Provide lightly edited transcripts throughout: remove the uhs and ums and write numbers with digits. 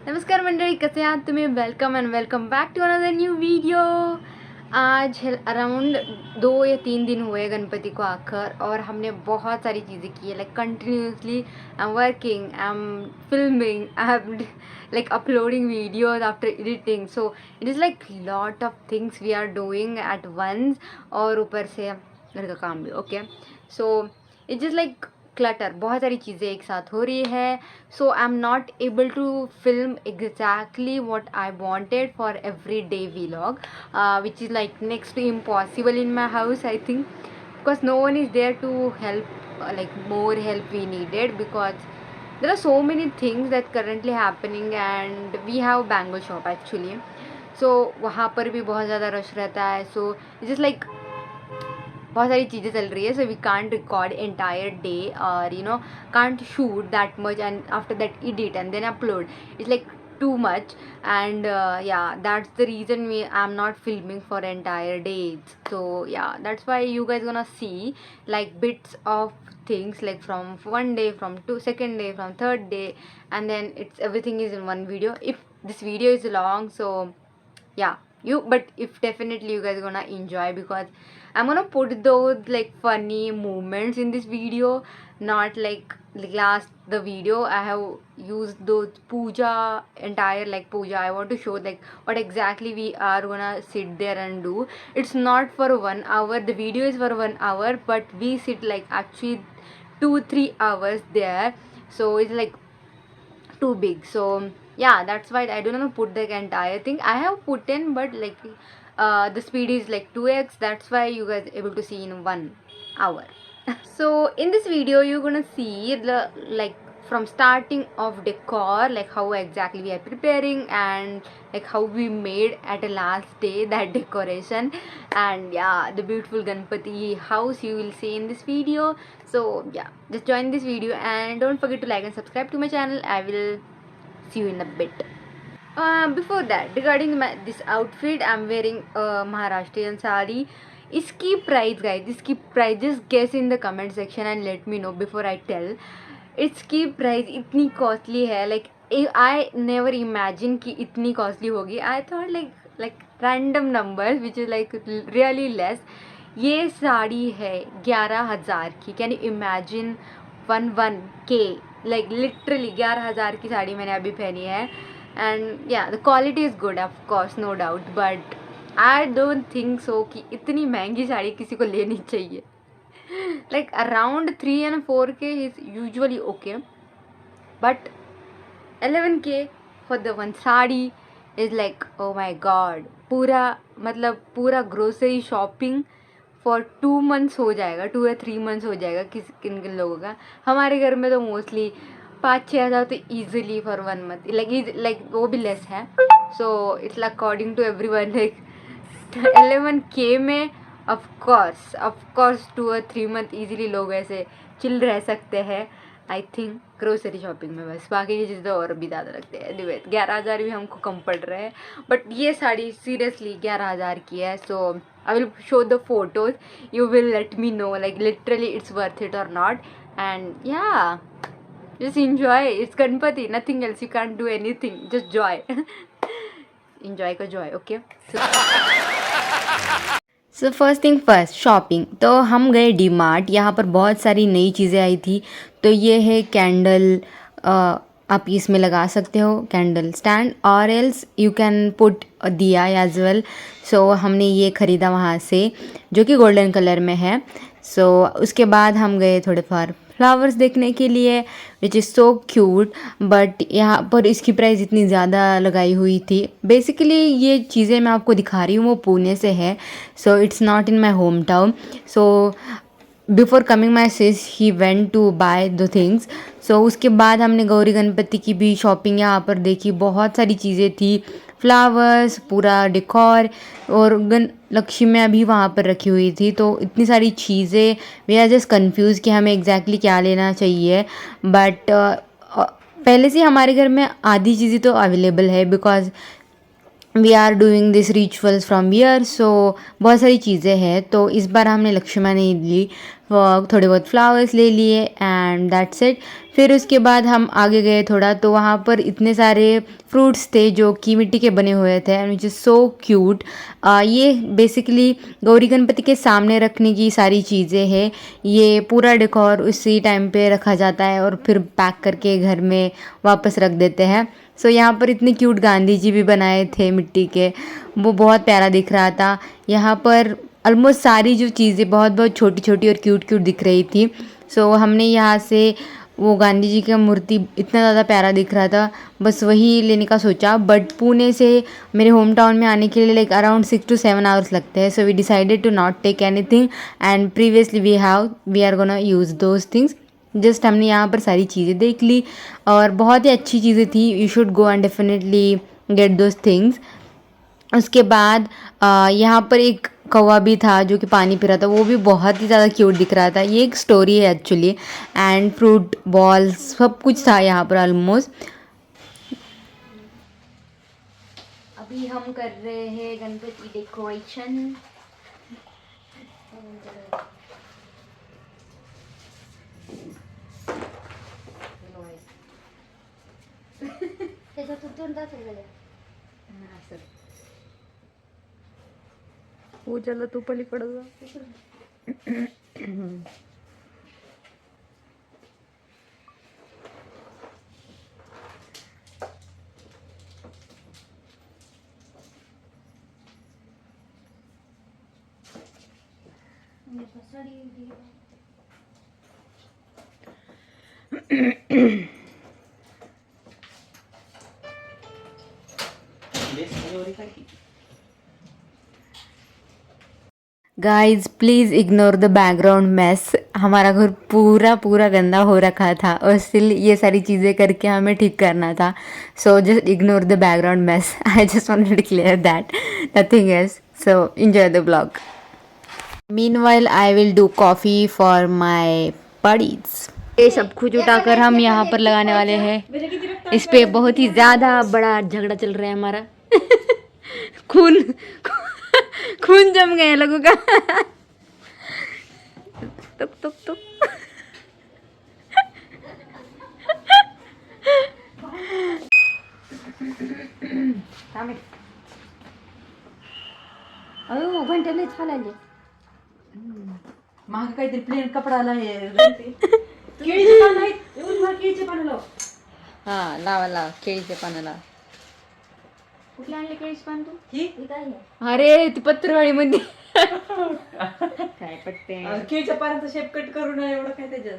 नमस्कार मंडळी, कसे आहात तुम्ही? Welcome and welcome back to another new video. आज अराउंड 2 या 3 दिन हुए गणपति को आकर और हमने बहुत सारी चीज़ें की है। Like continuously I am working, I am filming, I am like uploading videos after editing. So it is like lot of things we are doing at once. और ऊपर से घर का काम भी। Okay, so it is like clutter, बहुत सारी चीज़ें एक साथ हो रही है। So I am not able to film exactly what I wanted for every day vlog, which is like next to impossible in my house I think, because no one is there to help, like more help we needed, because there are so many things that currently happening and we have bangle shop actually, so वहाँ पर भी बहुत ज़्यादा rush रहता है। so it's just like बहुत सारी चीज़ें चल रही है, so we can't record entire day और can't shoot that much and after that edit and then upload, it's like too much. And yeah, that's the reason I'm not filming for entire days. So yeah, that's why you guys gonna see like bits of things, like from one day, from second day, from third day, and then it's everything is in one video. If this video is long, so yeah, but if definitely you guys gonna enjoy, because I'm gonna put those like funny moments in this video, not like last the video I have used those puja, entire like puja. I want to show like what exactly we are gonna sit there and do. It's not for 1 hour, the video is for 1 hour, but we sit like actually 2-3 hours there, so it's like too big. So yeah, that's why I don't know put the entire thing I have put in, but like the speed is like 2x, that's why you guys able to see in 1 hour. So in this video you're gonna see the like from starting of decor, like how exactly we are preparing and like how we made at the last day that decoration, and yeah, the beautiful Ganpati house you will see in this video. So yeah, just join this video and don't forget to like and subscribe to my channel. I will see you in a bit. Before that, regarding this outfit, I'm wearing a Maharashtrian sari. इसकी price guys, इसकी prices guess in the comment section and let me know before I tell. इसकी price इतनी costly है, like I never imagine कि इतनी costly होगी। I thought like random numbers which is like really less. ये साड़ी है 11,000 की। Can you imagine 11K, like literally 11,000 की साड़ी मैंने अभी पहनी है। And yeah the quality is good of course, no doubt, but I don't think so कि इतनी महंगी साड़ी किसी को लेनी चाहिए। Like around 3 and 4K is usually okay, but 11K for the one sari is like oh my God. पूरा मतलब पूरा ग्रोसरी शॉपिंग फॉर 2 months हो जाएगा, 2 या 3 months हो जाएगा किन किन लोगों का। हमारे घर में तो मोस्टली 5-6 हज़ार तो ईजिली फॉर 1 month, लाइक वो भी लेस है। So it's according to every one, like 11K में ऑफकोर्स 2 or 3 month ईजिली लोग ऐसे चिल रह सकते हैं आई थिंक ग्रोसरी शॉपिंग में। बस बाकी की चीज़ें तो और भी ज़्यादा लगते हैं। एनीवे 11,000 भी हमको कम पड़ रहे हैं, बट ये साड़ी सीरियसली 11,000 की है। So I will show the photos, you will let me know like literally it's worth it और not. And yeah just enjoy, it's Ganpati, nothing else, you can't do anything, just joy. enjoy का joy, okay? So first thing first, shopping. तो हम गए D mart, यहाँ पर बहुत सारी नई चीज़ें आई थी। तो ये है कैंडल, आप इसमें लगा सकते हो कैंडल स्टैंड, और एल्स यू कैन पुट दिया एज वेल। सो हमने ये ख़रीदा वहाँ से, जो कि गोल्डन कलर में है। सो उसके बाद हम गए थोड़े फार फ्लावर्स देखने के लिए, which is so cute, but यहाँ पर इसकी प्राइस इतनी ज़्यादा लगाई हुई थी। बेसिकली ये चीज़ें मैं आपको दिखा रही हूँ वो पुणे से है, so it's not in my home town. So before coming my sis he went to buy the things. So उसके बाद हमने गौरी गणपति की भी शॉपिंग यहाँ पर देखी, बहुत सारी चीज़ें थी, फ्लावर्स, पूरा डेकोर, और लक्ष्मियाँ भी वहाँ पर रखी हुई थी। तो इतनी सारी चीज़ें, वी आर जस्ट कन्फ्यूज़ कि हमें एग्जैक्टली क्या लेना चाहिए। बट पहले से हमारे घर में आधी चीज़ें तो अवेलेबल है, because we are doing this rituals from year. So बहुत सारी चीज़ें हैं। तो इस बार हमने लक्ष्मण नहीं ली, थोड़े बहुत फ्लावर्स ले लिए एंड दैट्स इट। फिर उसके बाद हम आगे गए थोड़ा, तो वहाँ पर इतने सारे फ्रूट्स थे जो कि मिट्टी के बने हुए थे and which is so cute. ये बेसिकली गौरी गणपति के सामने रखने की सारी चीज़ें हैं। ये पूरा डेकोर उसी टाइम पे रखा जाता है और फिर पैक करके घर में वापस रख देते हैं। सो यहाँ पर इतने क्यूट गांधी जी भी बनाए थे मिट्टी के, वो बहुत प्यारा दिख रहा था। यहाँ पर ऑलमोस्ट सारी जो चीज़ें बहुत बहुत छोटी छोटी और क्यूट क्यूट दिख रही थी। सो हमने यहाँ से वो गांधी जी का मूर्ति इतना ज़्यादा प्यारा दिख रहा था, बस वही लेने का सोचा। बट पुणे से मेरे होम टाउन में आने के लिए लाइक अराउंड 6 to 7 आवर्स लगते हैं। So we decided to not take anything and previously we are gonna use those things. Just हमने यहाँ पर सारी चीज़ें देख ली और बहुत ही अच्छी चीज़ें थी। You should go and definitely get those things. उसके बाद यहाँ पर एक कौवा भी था जो कि पानी पी रहा था, वो भी बहुत ही ज़्यादा क्यूट दिख रहा था। ये एक स्टोरी है एक्चुअली। एंड फ्रूट बॉल्स सब कुछ था यहाँ पर ऑलमोस्ट। अभी हम कर रहे हैं गणपति डेकोरेशन। पूजाला तू पलीकडे जा. Guys please ignore the background mess. हमारा घर पूरा पूरा गंदा हो रखा था और स्टिल ये सारी चीज़ें करके हमें ठीक करना था। So just ignore the background mess. I just wanted to clear that, nothing else. So enjoy the blog. Meanwhile I will do coffee for my buddies. ये सब कुछ उठाकर हम यहाँ पर लगाने वाले हैं। इस पे बहुत ही ज़्यादा बड़ा झगड़ा चल रहा है हमारा। खून खून जम गए हैं लोगों का। तुक तुक तुक। अयो घंटे चालायले महाग काहीतरी प्लेन कपडा केळीचे पान आहेत, केळीचे पानं लाव. हा लावा लावा केळीचे पानं लावा. कुठले आणले केळीचे पान तू? ही अरे ती पत्रवाळी मध्ये काय पटते. केळीच्या पानाचा शेप कट करून एवढं काय त्याच्यात.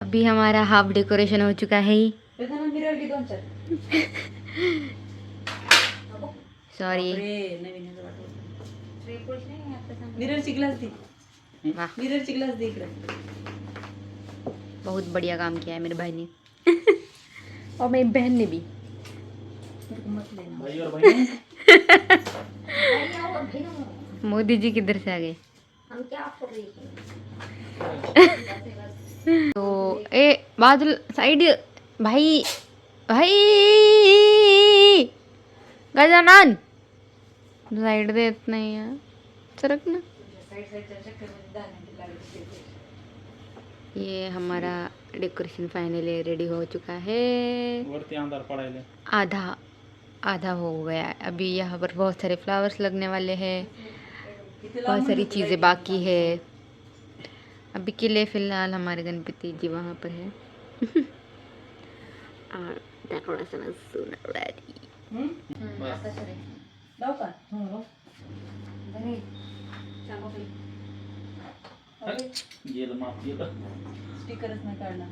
अभी हमारा हाफ डेकोरेशन हो चुका है। मिरर की 2-4 सॉरी। मिररची ग्लास दे. वाह मिररची ग्लास दे इकडे. बहुत बढ़िया काम किया है मेरे भाई ने। और मेरी बहन ने भी। भाई और बहन. मोदी जी किधर से आ गए? हम क्या कर रही हैं? तो ए बादल साइड भाई भाई गजानन साइड देत नाही यार, सरक ना। ये हमारा डेकोरेशन फाइनली रेडी हो चुका है। वरती अंधार पडायला. आधा आधा हो गया है। अभी यहाँ पर बहुत सारे फ्लावर्स लगने वाले हैं, बहुत सारी चीज़ें बाकी है। अभी के लिए फ़िलहाल हमारे गणपति जी वहाँ पर है। और डेकोरेशन सुन रेडी। लाव का? गेलं माप गेलं. स्टिकरच नाही काढणार.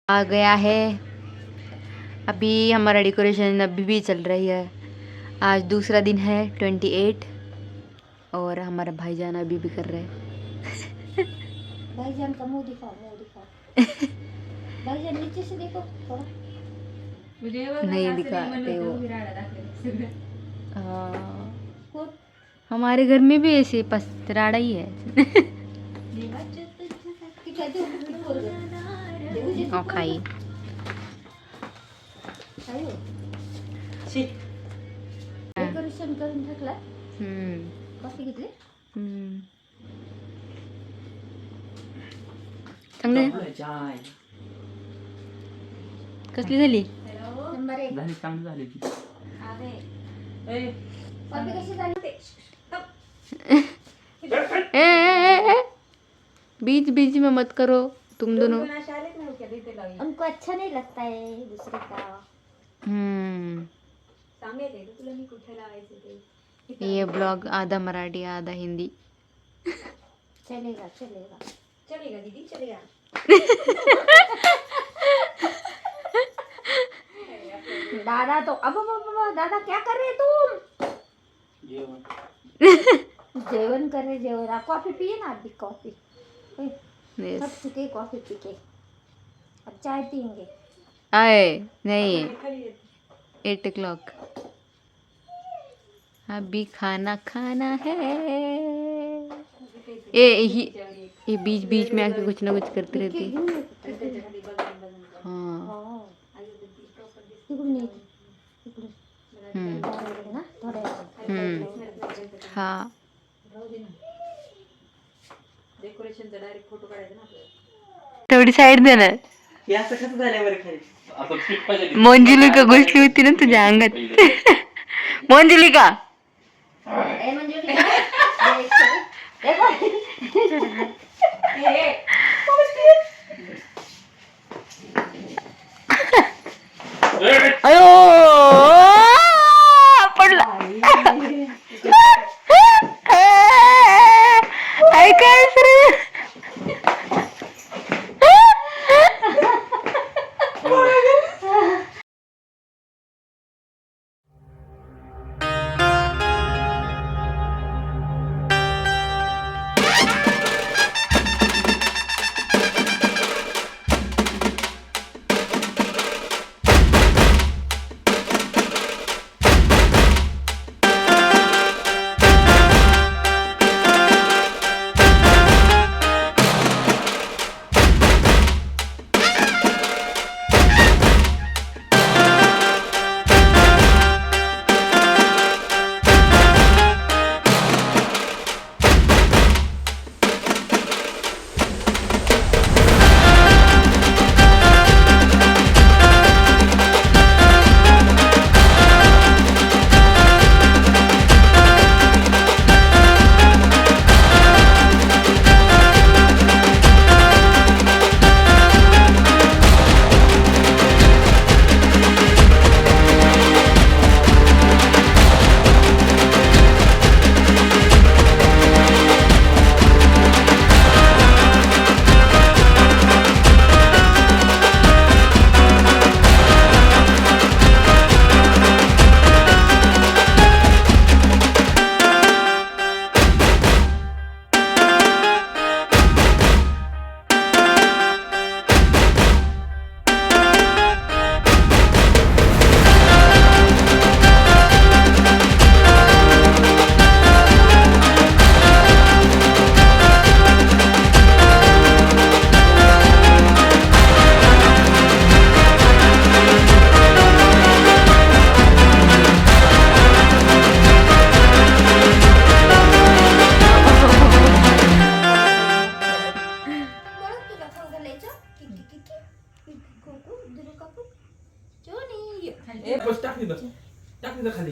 आ गया है। अभी हमारा डेकोरेशन अभी भी चल रही है। आज दूसरा दिन है 28 और हमारा भाईजान अभी भी कर रहे हैं। भाईजान का मुंह दिखाओ, मुंह दिखाओ। भाईजान नीचे से देखो थोड़ा। नहीं दिखाते वो। हमारे घर में भी ऐसे पसराड़ा ही है। और खाइए। शी. डेकोरेशन करून टाकला. कॉफी घेतली. चांगले चाय. कसली झाली? नंबर 1. झाली चांगली झाली ती. अरे ए, कॉफी कशी झाली ते? बीच बीच में मत करो तुम दोनों। उनको अच्छा नहीं लगता है दूसरे का. ये ब्लॉग आधा मराठी आधा हिंदी। चलेगा चलेगा चलेगा दीदी चलेगा. दादा तो अब दादा क्या कर रहे तुम? जेवण कर रहे जेवण. कॉफी पिए ना अभी कॉफी. Yes. थक चुके कॉफी पी के. अब चाय पियेंगे. आए नहीं 8 o'clock अभी खाना खाना है। ये बीच बीच में आके कुछ ना कुछ करती रहती है। हाँ हाँ डेकोरेशनचा डायरेक्ट फोटो काढायचा ना आपल्याला. तेवढी साईड दे ना. हे असं कसं झालं बरं खाली. मंजुलिका घुसली होती ना तुझ्या अंगात. मंजुलिका अयो पडला. ऐकायच रे. खाली.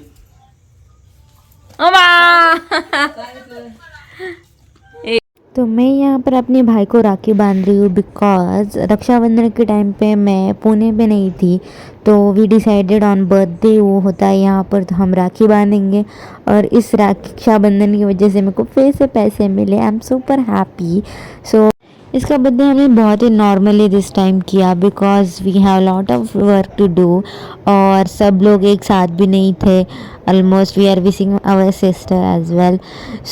तो मैं यहाँ पर अपने भाई को राखी बांध रही हूँ बिकॉज रक्षाबंधन के टाइम पे मैं पुणे पे नहीं थी, तो वी डिसाइडेड ऑन बर्थडे वो होता है यहाँ पर, तो हम राखी बांधेंगे और इस रक्षाबंधन की वजह से मेरे को फिर से पैसे मिले. I am super happy. So इसका बर्थडे हमने बहुत ही नॉर्मली दिस टाइम किया because we have lot of work to do और सब लोग एक साथ भी नहीं थे। Almost we are wishing our sister as well.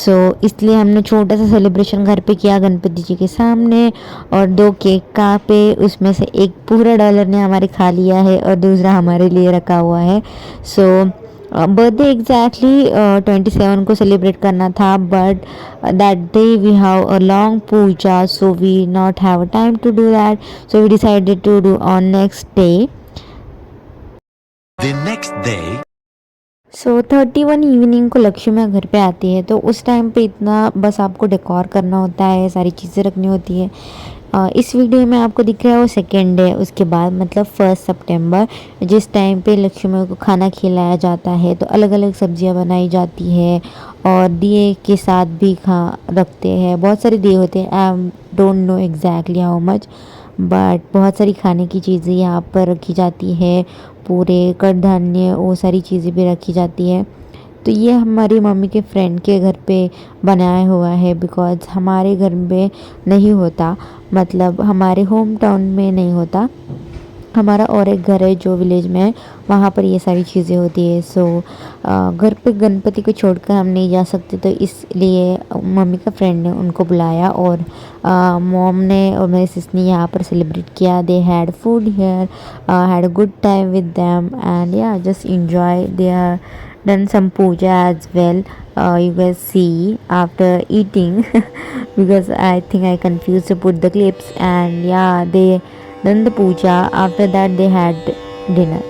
So इसलिए हमने छोटा सा सेलिब्रेशन घर पे किया गणपति जी के सामने और 2 केक काटे। उसमें से एक पूरा डॉलर ने हमारे खा लिया है और दूसरा हमारे लिए रखा हुआ है। सो बर्थडे एग्जैक्टली 27 को सेलिब्रेट करना था but that day we have a long puja so we not have time to do that so we decided to do on next day. The next day. So 31 evening को लक्ष्मी माँ घर पे आती है तो उस टाइम पे इतना बस आपको डेकोर करना होता है, सारी चीज़ें रखनी होती है। इस वीडियो में आपको दिख रहा है वो सेकेंड डे, उसके बाद मतलब 1 सितंबर जिस टाइम पे लक्ष्मी माँ को खाना खिलाया जाता है तो अलग अलग सब्जियां बनाई जाती है और दिए के साथ भी रखते हैं। बहुत सारे दिए होते हैं, आई don't know exactly how much but बहुत सारी खाने की चीज़ें यहाँ पर रखी जाती है, पूरे कडधान्य वो सारी चीज़ें भी रखी जाती है। तो ये हमारी मम्मी के फ्रेंड के घर पे बनाया हुआ है बिकॉज़ हमारे घर में नहीं होता, मतलब हमारे होम टाउन में नहीं होता। हमारा और एक घर है जो विलेज में है, वहाँ पर ये सारी चीज़ें होती है। सो घर पे गणपति को छोड़कर हम नहीं जा सकते तो इसलिए मम्मी का फ्रेंड ने उनको बुलाया और मॉम ने और मेरी सिस्टर ने यहाँ पर सेलिब्रेट किया। They had food here, had a good time with them and yeah just enjoy. They are done some puja as well. You guys see after eating because I think I confused to put the clips and yeah they done the puja. After that they had dinner.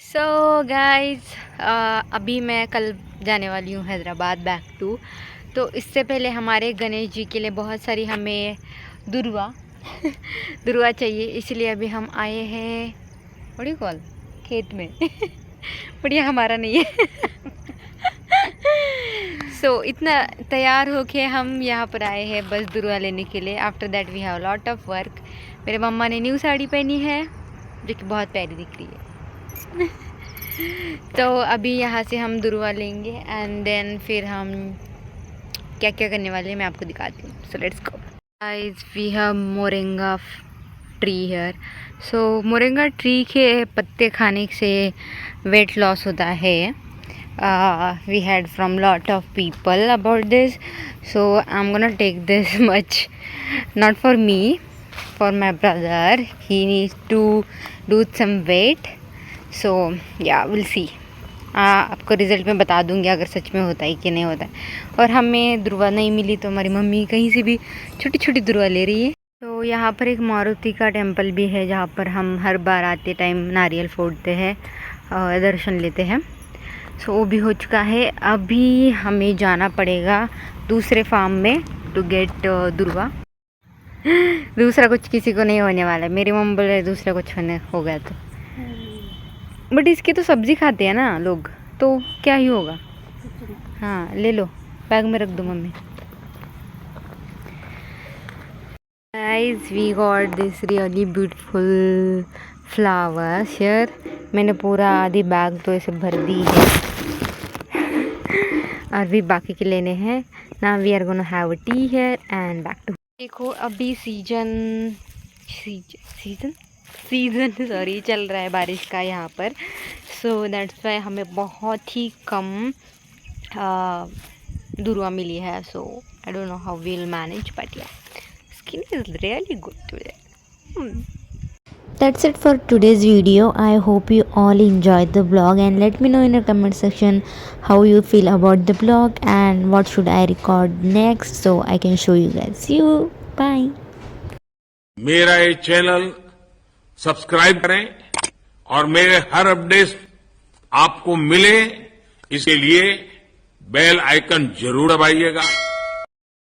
So guys अभी मैं कल जाने वाली हूँ Hyderabad back to. तो इससे पहले हमारे गणेश जी के लिए बहुत सारी हमें दुर्वा दुर्वा चाहिए, इसलिए अभी हम आए हैं बड़ी कॉल खेत में बढ़िया हमारा नहीं है सो इतना तैयार होके हम यहाँ पर आए हैं बस दुर्वा लेने के लिए। After that we have lot of work. मेरे मम्मा ने न्यू साड़ी पहनी है जो कि बहुत प्यारी दिख रही है तो अभी यहाँ से हम दुर्वा लेंगे एंड देन फिर हम क्या क्या करने वाले हैं मैं आपको दिखाती हूँ। So let's go guys, we have moringa tree here. So moringa tree के पत्ते खाने से वेट लॉस होता है we had from lot of people about this, so I'm gonna take this much, not for me, for my brother. He needs to lose some weight, so yeah, we'll see. आपको result में बता दूंगी अगर सच में होता है कि नहीं होता है. और हमें दुर्वा नहीं मिली तो हमारी मम्मी कहीं से भी छोटी छोटी दुर्वा ले रही है. तो यहाँ पर एक मारुति का टेम्पल भी है जहाँ पर हम हर बार आते टाइम नारियल फोड़ते हैं और दर्शन लेते हैं. सो वो भी हो चुका है. अभी हमें जाना पड़ेगा दूसरे फार्म में टू गेट दुर्वा. दूसरा कुछ किसी को नहीं होने वाला है. मेरी मम्मी बोल रहे दूसरा कुछ होने हो गया तो, बट इसकी तो सब्ज़ी खाते हैं ना लोग, तो क्या ही होगा. हाँ ले लो, बैग में रख दो mummy. Guys, we got this really beautiful flowers here. मैंने पूरा आधी बैग तो ऐसे भर दी है और भी बाकी के लेने हैं. Now we are gonna have a tea here and back to. देखो अभी सीजन सॉरी चल रहा है बारिश का यहाँ पर, सो दैट्स वाई हमें बहुत ही कम दुर्वा मिली है. So I don't know how we will manage, but yeah skin is really good today. That's it for today's video. I hope you all enjoyed the vlog and let me know in the comment section how you feel about the vlog and what should I record next so I can show you guys. See you. Bye. मेरा ये channel subscribe करें और मेरे हर update आपको मिले, इसके लिए bell icon जरूर दबाइएगा.